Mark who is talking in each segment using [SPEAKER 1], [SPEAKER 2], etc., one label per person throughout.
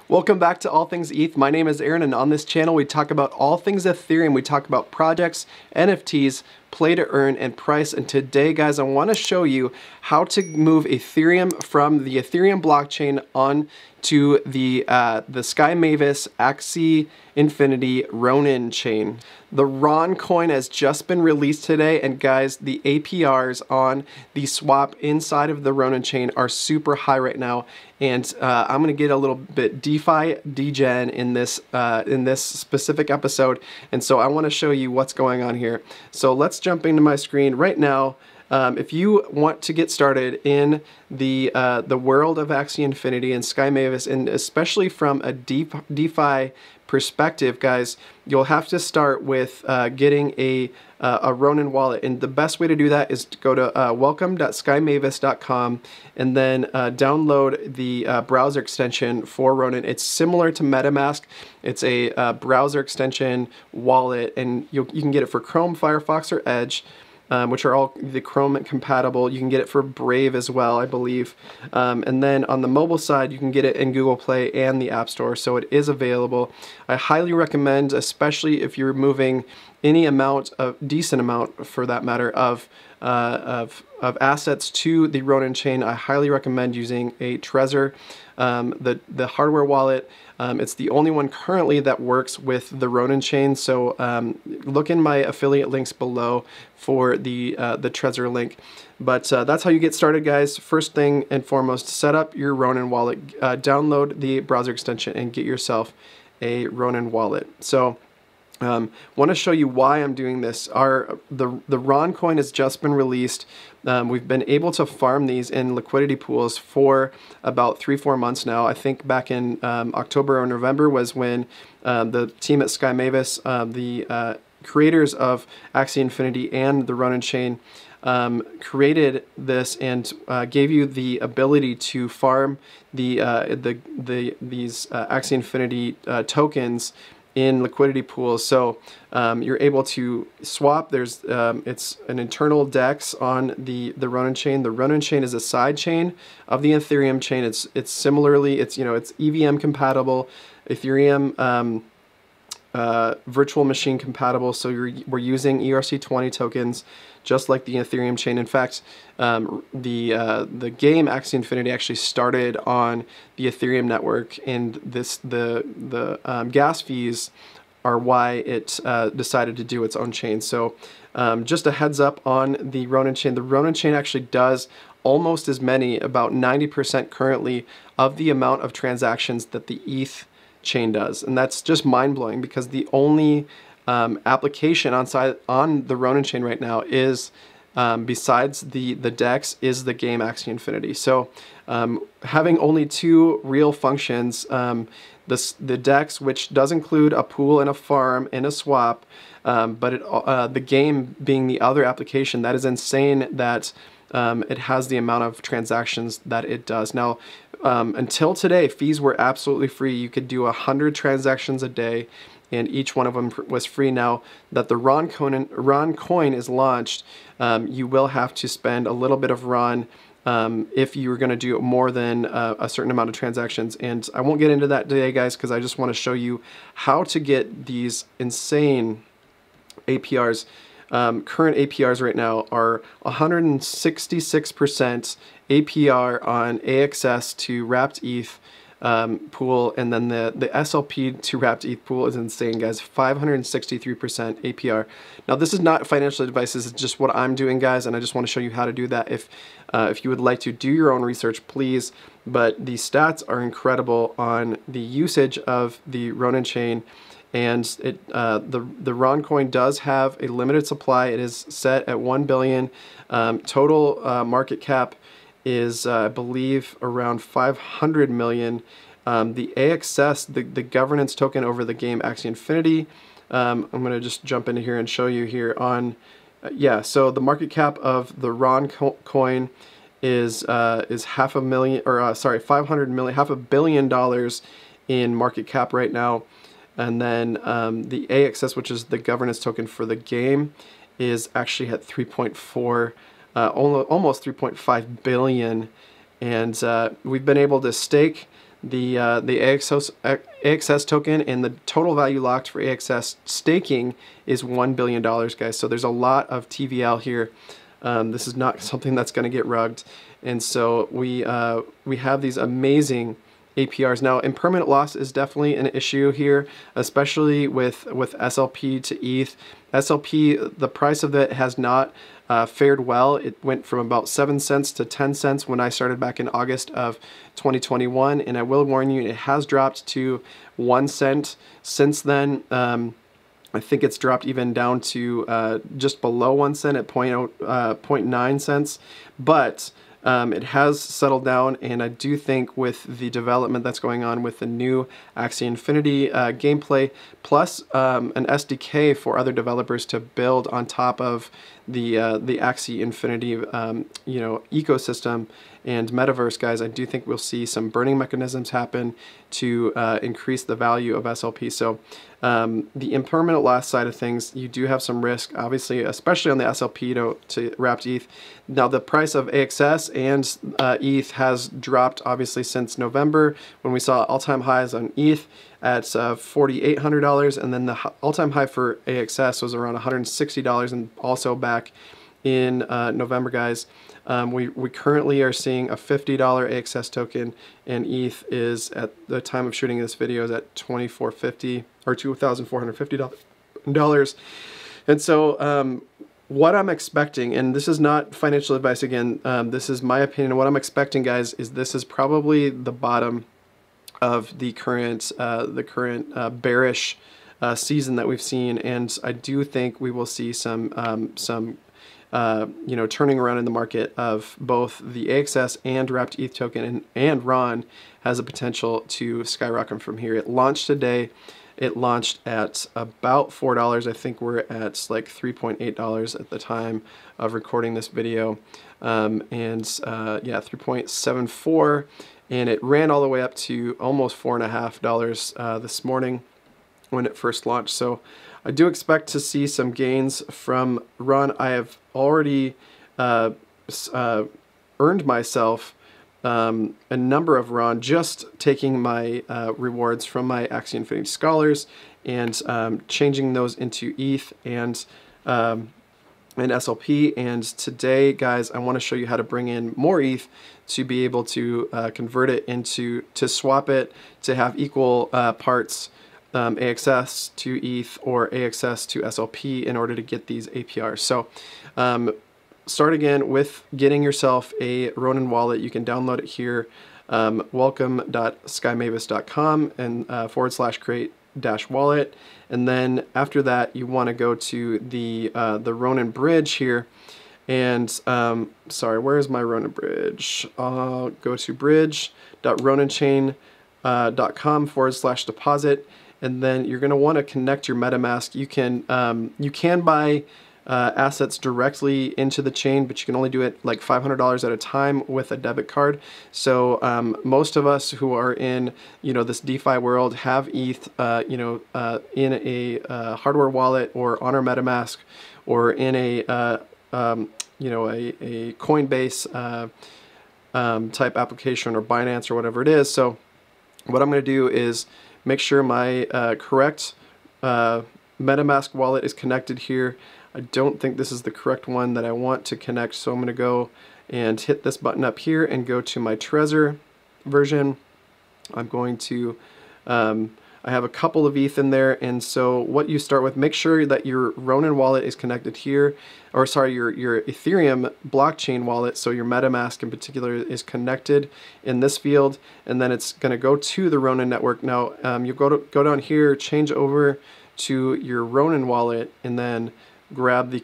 [SPEAKER 1] Welcome back to All Things ETH. My name is Aaron, and on this channel we talk about all things Ethereum. We talk about projects, NFTs, play to earn, and price. And today, guys, I want to show you how to move Ethereum from the Ethereum blockchain on to the Sky Mavis Axie Infinity Ronin chain. The Ron coin has just been released today, and guys, the APRs on the swap inside of the Ronin chain are super high right now. And I'm gonna get a little bit DeFi degen in this specific episode, and so I want to show you what's going on here. So let's jump into my screen right now. If you want to get started in the world of Axie Infinity and Sky Mavis, and especially from a DeFi perspective, guys, you'll have to start with getting a Ronin wallet, and the best way to do that is to go to welcome.skymavis.com and then download the browser extension for Ronin. It's similar to MetaMask. It's a browser extension wallet, and you can get it for Chrome, Firefox, or Edge. Which are all the Chrome compatible. You can get it for Brave as well, I believe. And then on the mobile side, you can get it in Google Play and the App Store, so it is available. I highly recommend, especially if you're moving any amount, of decent amount for that matter, of assets to the Ronin chain, I highly recommend using a Trezor, the hardware wallet. It's the only one currently that works with the Ronin chain, so look in my affiliate links below for the Trezor link. But that's how you get started, guys. First thing and foremost, set up your Ronin wallet, download the browser extension, and get yourself a Ronin wallet. So want to show you why I'm doing this. The Ron coin has just been released. We've been able to farm these in liquidity pools for about 3-4 months now. I think back in October or November was when the team at Sky Mavis, the creators of Axie Infinity and the Ronin chain, created this and gave you the ability to farm these Axie Infinity tokens in liquidity pools. So you're able to swap. There's it's an internal DEX on the Ronin chain. The Ronin chain is a side chain of the Ethereum chain. It's similarly, it's EVM compatible, Ethereum virtual machine compatible. So we're using ERC20 tokens, just like the Ethereum chain. In fact, the game Axie Infinity actually started on the Ethereum network, and the gas fees are why it decided to do its own chain. So just a heads up on the Ronin chain. The Ronin chain actually does almost as many, about 90% currently, of the amount of transactions that the ETH chain does, and that's just mind-blowing because the only application on the Ronin chain right now is besides the DEX is the game Axie Infinity. So having only two real functions, the DEX, which does include a pool and a farm and a swap, but the game being the other application, that is insane that it has the amount of transactions that it does. Now, until today, fees were absolutely free. You could do 100 transactions a day, and each one of them was free. Now that the Ron coin is launched, you will have to spend a little bit of Ron if you're going to do more than a certain amount of transactions. And I won't get into that today, guys, because I just want to show you how to get these insane APRs. Current APRs right now are 166% APR on AXS to wrapped ETH pool, and then the SLP to wrapped ETH pool is insane, guys. 563% APR. Now, this is not financial advice. This is just what I'm doing, guys, and I just want to show you how to do that. If you would like to do your own research, please. But the stats are incredible on the usage of the Ronin chain. And the Ron coin does have a limited supply. It is set at 1 billion. Total market cap is, I believe, around 500 million. The AXS, the governance token over the game Axie Infinity, I'm going to just jump into here and show you here on, so the market cap of the Ron coin is $500 million in market cap right now. And then the AXS, which is the governance token for the game, is actually at 3.4, almost 3.5 billion. And we've been able to stake the AXS token, and the total value locked for AXS staking is $1 billion, guys. So there's a lot of TVL here. This is not something that's going to get rugged, and so we have these amazing APRs. Now, impermanent loss is definitely an issue here, especially with SLP to ETH. SLP, the price of it has not fared well. It went from about 7 cents to 10 cents when I started back in August of 2021, and I will warn you, it has dropped to 1 cent since then. I think it's dropped even down to just below 1 cent at 0.9 cents, but it has settled down, and I do think with the development that's going on with the new Axie Infinity gameplay, plus an SDK for other developers to build on top of the Axie Infinity ecosystem and metaverse, guys, I do think we'll see some burning mechanisms happen to increase the value of SLP. So the impermanent loss side of things, you do have some risk, obviously, especially on the SLP to wrapped ETH. Now, the price of AXS and ETH has dropped, obviously, since November, when we saw all-time highs on ETH at $4,800, and then the all-time high for AXS was around $160, and also back in November, guys. We currently are seeing a $50 AXS token, and ETH is, at the time of shooting this video, is at $2,450 or $2,450. And so what I'm expecting, and this is not financial advice again, this is my opinion. What I'm expecting, guys, is this is probably the bottom of the current bearish season that we've seen, and I do think we will see some turning around in the market of both the AXS and wrapped ETH token, and Ron has a potential to skyrocket from here. It launched today. It launched at about $4. I think we're at like $3.8 at the time of recording this video, yeah, 3.74, and it ran all the way up to almost $4.50 this morning when it first launched. So I do expect to see some gains from Ron. I have already earned myself a number of Ron just taking my rewards from my Axie Infinity Scholars and changing those into ETH and SLP. And today, guys, I want to show you how to bring in more ETH to be able to convert it into, to swap it, to have equal parts AXS to ETH or AXS to SLP in order to get these APRs. So start again with getting yourself a Ronin wallet. You can download it here, welcome.skymavis.com and /create-wallet. And then after that, you want to go to the Ronin Bridge here. And sorry, where is my Ronin Bridge? I'll go to bridge.roninchain.com/deposit. And then you're going to want to connect your MetaMask. You can buy assets directly into the chain, but you can only do it like $500 at a time with a debit card. So most of us who are in this DeFi world have ETH in a hardware wallet or on our MetaMask or in a Coinbase type application or Binance or whatever it is. So what I'm going to do is make sure my correct MetaMask wallet is connected here. I don't think this is the correct one that I want to connect, so I'm going to go and hit this button up here and go to my Trezor version. I'm going to, I have a couple of ETH in there, and so what you start with, make sure that your Ronin wallet is connected here, or sorry, your Ethereum blockchain wallet, so your MetaMask in particular is connected in this field, and then it's going to go to the Ronin network. Now you go down here, change over to your Ronin wallet, and then grab the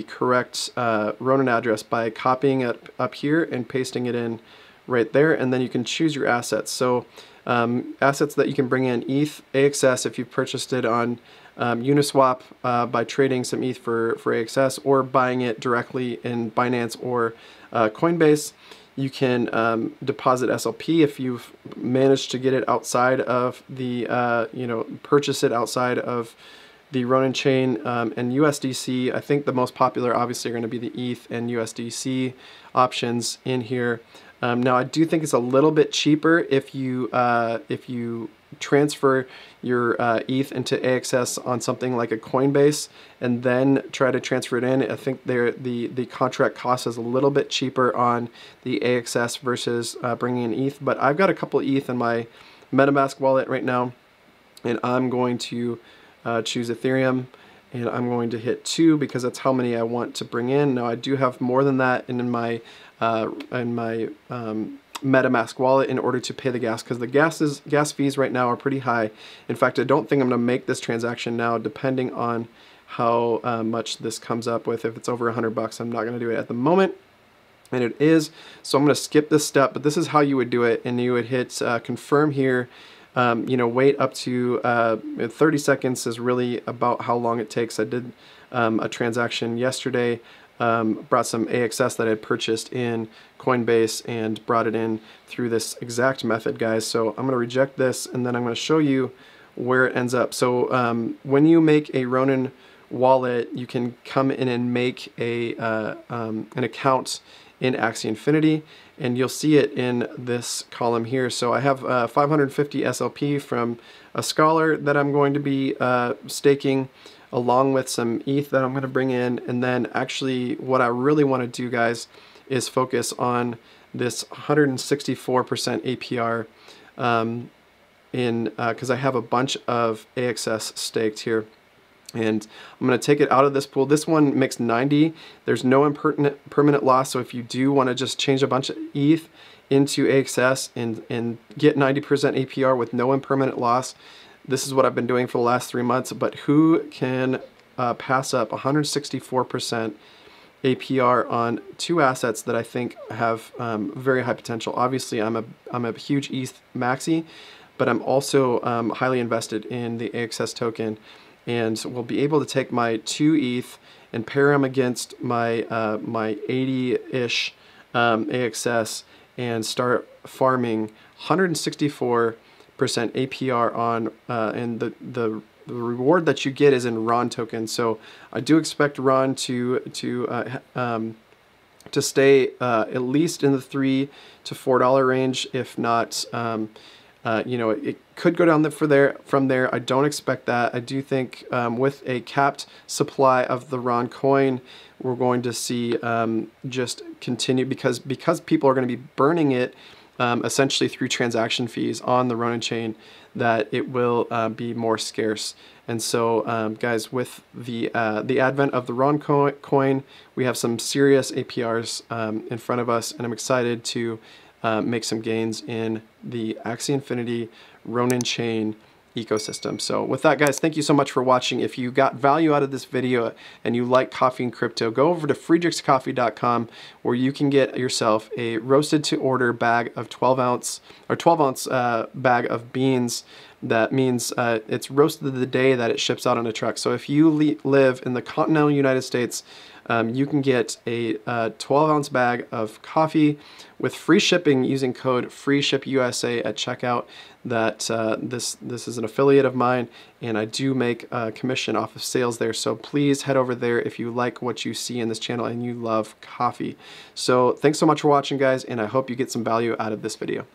[SPEAKER 1] correct Ronin address by copying it up here and pasting it in right there, and then you can choose your assets. So assets that you can bring in: ETH, AXS if you've purchased it on Uniswap by trading some ETH for AXS, or buying it directly in Binance or Coinbase. You can deposit SLP if you've managed to get it outside of the purchase it outside of the Ronin chain, and USDC. I think the most popular obviously are going to be the ETH and USDC options in here. Now I do think it's a little bit cheaper if you transfer your ETH into AXS on something like a Coinbase and then try to transfer it in. I think the contract cost is a little bit cheaper on the AXS versus bringing in ETH, but I've got a couple ETH in my MetaMask wallet right now, and I'm going to choose Ethereum, and I'm going to hit 2 because that's how many I want to bring in. Now I do have more than that in my MetaMask wallet in order to pay the gas, because the gas fees right now are pretty high. In fact, I don't think I'm going to make this transaction now, depending on how much this comes up with. If it's over $100, I'm not going to do it at the moment, and it is. So I'm going to skip this step, but this is how you would do it, and you would hit confirm here. You know, wait up to 30 seconds is really about how long it takes. I did a transaction yesterday. Brought some AXS that I had purchased in Coinbase and brought it in through this exact method, guys. So I'm going to reject this, and then I'm going to show you where it ends up. So when you make a Ronin wallet, you can come in and make an account in Axie Infinity, and you'll see it in this column here. So I have 550 SLP from a scholar that I'm going to be staking, along with some ETH that I'm going to bring in. And then actually what I really want to do, guys, is focus on this 164% APR because I have a bunch of AXS staked here. And I'm going to take it out of this pool. This one makes 90. There's no permanent loss, so if you do want to just change a bunch of ETH into AXS and get 90% APR with no impermanent loss, this is what I've been doing for the last 3 months. But who can pass up 164% APR on 2 assets that I think have very high potential? Obviously, I'm a huge ETH maxi, but I'm also highly invested in the AXS token, and we'll be able to take my 2 ETH and pair them against my my 80-ish AXS and start farming 164% APR on, and the reward that you get is in RON tokens. So I do expect RON to stay at least in the $3 to $4 range, if not. You know, it could go down from there. I don't expect that. I do think with a capped supply of the RON coin, we're going to see just continue, because people are going to be burning it essentially through transaction fees on the Ronin chain, that it will be more scarce. And so guys, with the advent of the RON coin, we have some serious APRs in front of us, and I'm excited to make some gains in the Axie Infinity Ronin chain ecosystem. So with that, guys, thank you so much for watching. If you got value out of this video and you like coffee and crypto, go over to friedrichscoffee.com, where you can get yourself a roasted to order bag of 12 ounce bag of beans. That means it's roasted the day that it ships out on a truck. So if you live in the continental United States, you can get a 12-ounce bag of coffee with free shipping using code FREESHIPUSA at checkout. That this is an affiliate of mine, and I do make a commission off of sales there. So please head over there if you like what you see in this channel and you love coffee. So thanks so much for watching, guys, and I hope you get some value out of this video.